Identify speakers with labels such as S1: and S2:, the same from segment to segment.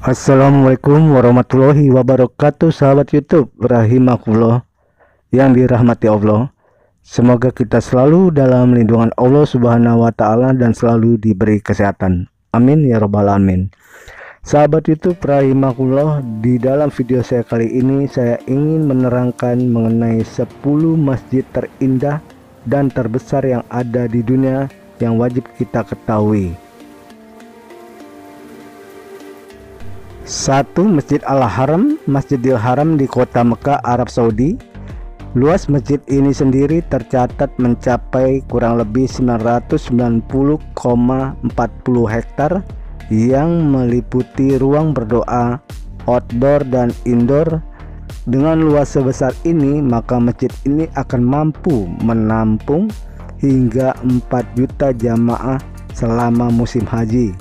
S1: Assalamualaikum warahmatullahi wabarakatuh, sahabat YouTube rahimakumullah yang dirahmati Allah. Semoga kita selalu dalam lindungan Allah Subhanahu wa taala dan selalu diberi kesehatan. Amin ya rabbal alamin. Sahabat YouTube rahimakumullah, di dalam video saya kali ini saya ingin menerangkan mengenai 10 masjid terindah dan terbesar yang ada di dunia yang wajib kita ketahui. 1. Masjid Al-Haram, Masjidil Haram di kota Mekah, Arab Saudi. Luas masjid ini sendiri tercatat mencapai kurang lebih 990,40 hektar yang meliputi ruang berdoa, outdoor dan indoor. Dengan luas sebesar ini, maka masjid ini akan mampu menampung hingga 4 juta jamaah selama musim haji,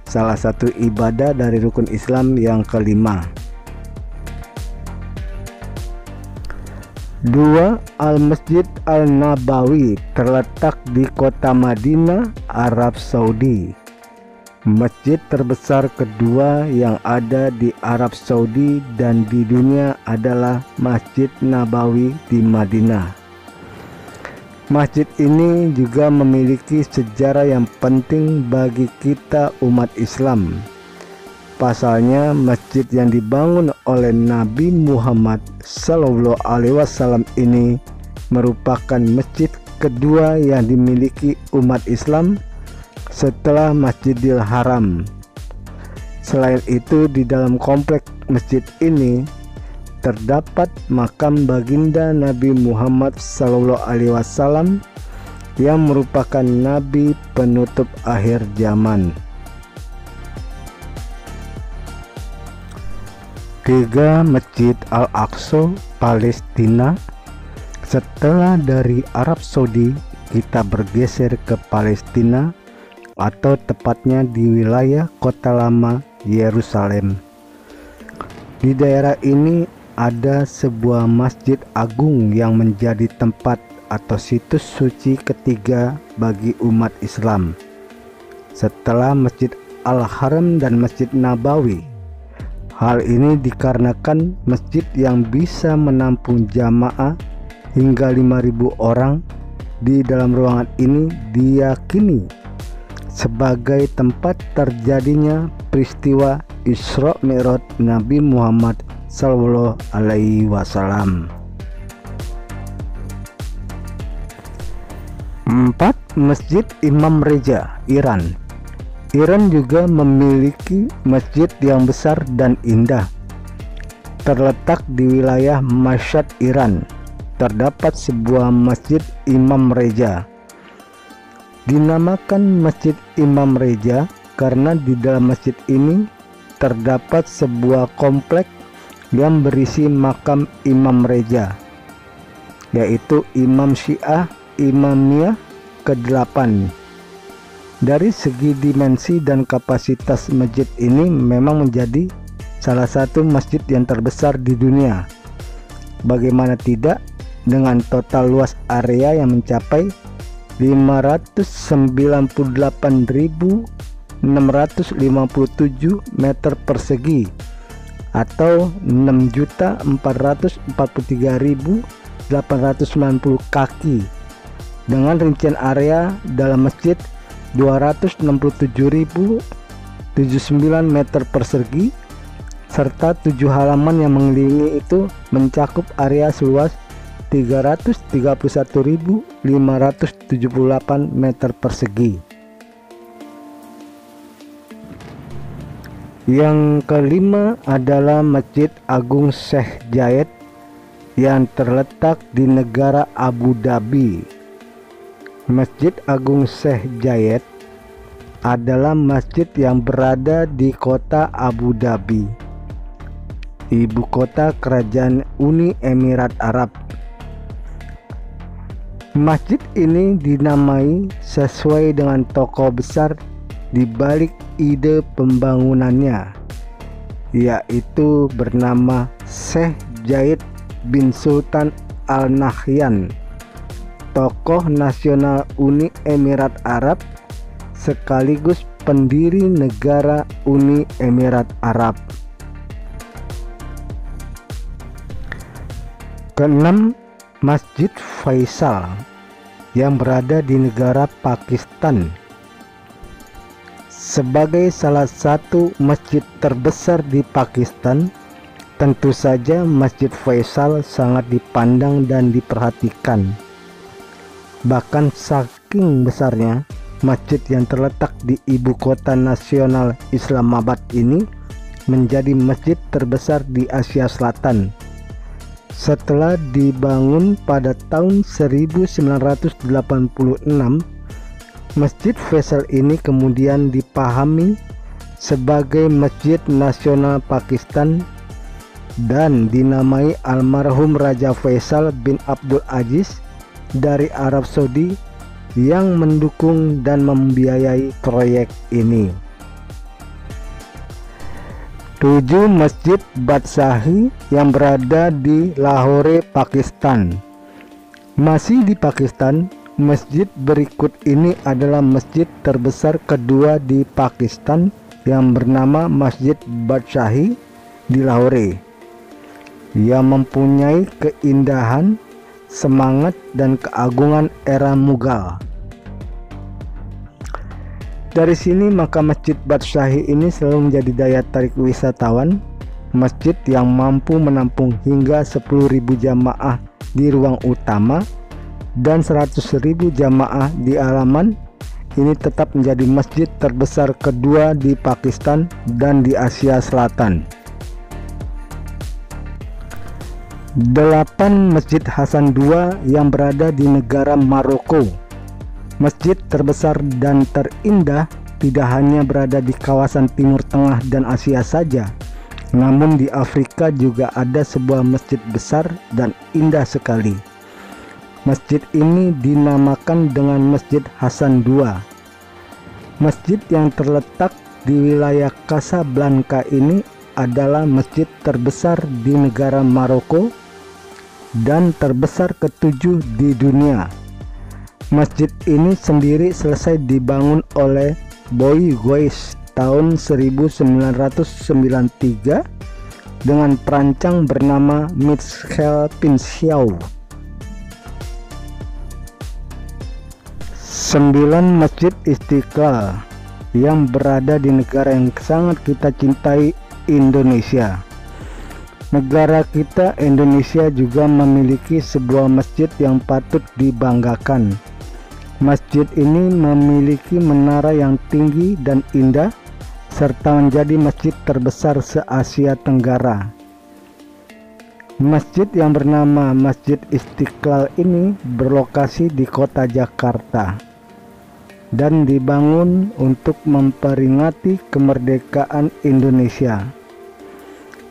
S1: salah satu ibadah dari rukun Islam yang kelima. 2. Al-Masjid Al-Nabawi terletak di kota Madinah, Arab Saudi. Masjid terbesar kedua yang ada di Arab Saudi dan di dunia adalah Masjid Nabawi di Madinah. Masjid ini juga memiliki sejarah yang penting bagi kita umat Islam. Pasalnya, masjid yang dibangun oleh Nabi Muhammad SAW ini merupakan masjid kedua yang dimiliki umat Islam setelah Masjidil Haram. Selain itu, di dalam kompleks masjid ini terdapat makam baginda Nabi Muhammad SAW yang merupakan nabi penutup akhir zaman. 3. Masjid Al-Aqsa, Palestina. Setelah dari Arab Saudi, kita bergeser ke Palestina, atau tepatnya di wilayah kota lama Yerusalem. Di daerah ini ada sebuah masjid agung yang menjadi tempat atau situs suci ketiga bagi umat Islam setelah Masjid Al-Haram dan Masjid Nabawi. Hal ini dikarenakan masjid yang bisa menampung jamaah hingga 5.000 orang di dalam ruangan ini diyakini sebagai tempat terjadinya peristiwa Isra Mi'raj Nabi Muhammad Sallallahu Alaihi Wasallam. 4. Masjid Imam Reza, Iran. Iran juga memiliki masjid yang besar dan indah. Terletak di wilayah Mashhad, Iran. Terdapat sebuah masjid Imam Reza. Dinamakan Masjid Imam Reza karena di dalam masjid ini terdapat sebuah kompleks yang berisi makam Imam Reza, yaitu Imam Syiah Imamiyah ke-8. Dari segi dimensi dan kapasitas masjid ini memang menjadi salah satu masjid yang terbesar di dunia. Bagaimana tidak, dengan total luas area yang mencapai 598.657 meter persegi atau 6.443.890 kaki, dengan rincian area dalam masjid 267.079 meter persegi serta 7 halaman yang mengelilingi itu mencakup area seluas 331.578 meter persegi. Yang kelima adalah Masjid Agung Syekh Zayed yang terletak di negara Abu Dhabi. Masjid Agung Syekh Zayed adalah masjid yang berada di kota Abu Dhabi, ibu kota kerajaan Uni Emirat Arab. Masjid ini dinamai sesuai dengan tokoh besar di balik ide pembangunannya, yaitu bernama Syekh Zayed bin Sultan Al Nahyan, tokoh nasional Uni Emirat Arab sekaligus pendiri negara Uni Emirat Arab. Keenam, Masjid Faisal yang berada di negara Pakistan. Sebagai salah satu masjid terbesar di Pakistan, tentu saja Masjid Faisal sangat dipandang dan diperhatikan. Bahkan saking besarnya, masjid yang terletak di ibu kota nasional Islamabad ini menjadi masjid terbesar di Asia Selatan. Setelah dibangun pada tahun 1986, Masjid Faisal ini kemudian dipahami sebagai Masjid Nasional Pakistan dan dinamai almarhum Raja Faisal bin Abdul Aziz dari Arab Saudi yang mendukung dan membiayai proyek ini. 7. Masjid Badshahi yang berada di Lahore, Pakistan. Masih di Pakistan, masjid berikut ini adalah masjid terbesar kedua di Pakistan yang bernama Masjid Badshahi di Lahore, yang mempunyai keindahan, semangat, dan keagungan era Mughal. Dari sini maka Masjid Badshahi ini selalu menjadi daya tarik wisatawan. Masjid yang mampu menampung hingga 10.000 jamaah di ruang utama dan 100.000 jamaah di halaman ini tetap menjadi masjid terbesar kedua di Pakistan dan di Asia Selatan. 8. Masjid Hasan II yang berada di negara Maroko. Masjid terbesar dan terindah tidak hanya berada di kawasan Timur Tengah dan Asia saja, namun di Afrika juga ada sebuah masjid besar dan indah sekali. Masjid ini dinamakan dengan Masjid Hasan II. Masjid yang terletak di wilayah Casablanca ini adalah masjid terbesar di negara Maroko dan terbesar ke-7 di dunia. Masjid ini sendiri selesai dibangun oleh Bouygues tahun 1993 dengan perancang bernama Michel Pinciau. 9. Masjid Istiqlal yang berada di negara yang sangat kita cintai, Indonesia. Negara kita Indonesia juga memiliki sebuah masjid yang patut dibanggakan. Masjid ini memiliki menara yang tinggi dan indah serta menjadi masjid terbesar se-Asia Tenggara. Masjid yang bernama Masjid Istiqlal ini berlokasi di kota Jakarta dan dibangun untuk memperingati kemerdekaan Indonesia.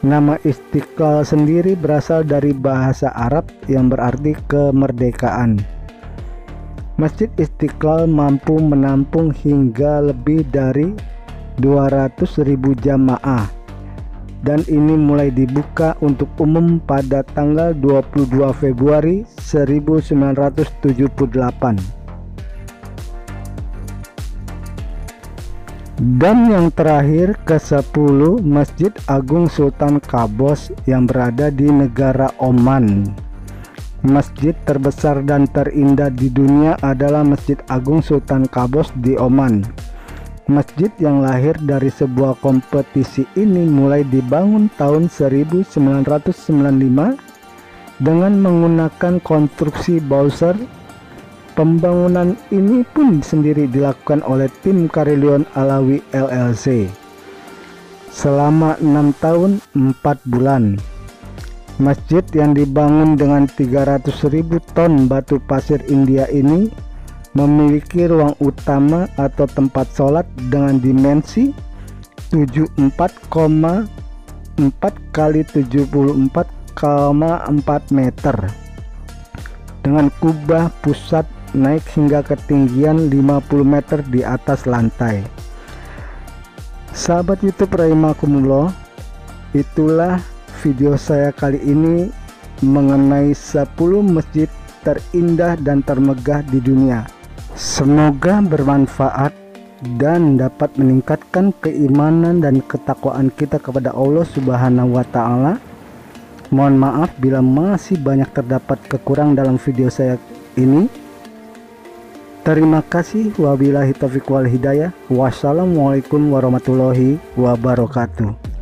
S1: Nama Istiqlal sendiri berasal dari bahasa Arab yang berarti kemerdekaan. Masjid Istiqlal mampu menampung hingga lebih dari 200.000 jamaah dan ini mulai dibuka untuk umum pada tanggal 22 Februari 1978. Dan yang terakhir, ke-10, Masjid Agung Sultan Qaboos yang berada di negara Oman. Masjid terbesar dan terindah di dunia adalah Masjid Agung Sultan Qaboos di Oman. Masjid yang lahir dari sebuah kompetisi ini mulai dibangun tahun 1995 dengan menggunakan konstruksi Bowser. Pembangunan ini pun sendiri dilakukan oleh tim Carillon Alawi LLC selama 6 tahun 4 bulan. Masjid yang dibangun dengan 300.000 ton batu pasir India ini memiliki ruang utama atau tempat sholat dengan dimensi 74,4 x 74,4 meter dengan kubah pusat naik hingga ketinggian 50 meter di atas lantai. Sahabat YouTube rahimakumullah, itulah video saya kali ini mengenai 10 masjid terindah dan termegah di dunia. Semoga bermanfaat dan dapat meningkatkan keimanan dan ketakwaan kita kepada Allah Subhanahu wa Ta'ala. Mohon maaf bila masih banyak terdapat kekurangan dalam video saya ini. Terima kasih. Wabillahi taufiq wal hidayah. Wassalamualaikum warahmatullahi wabarakatuh.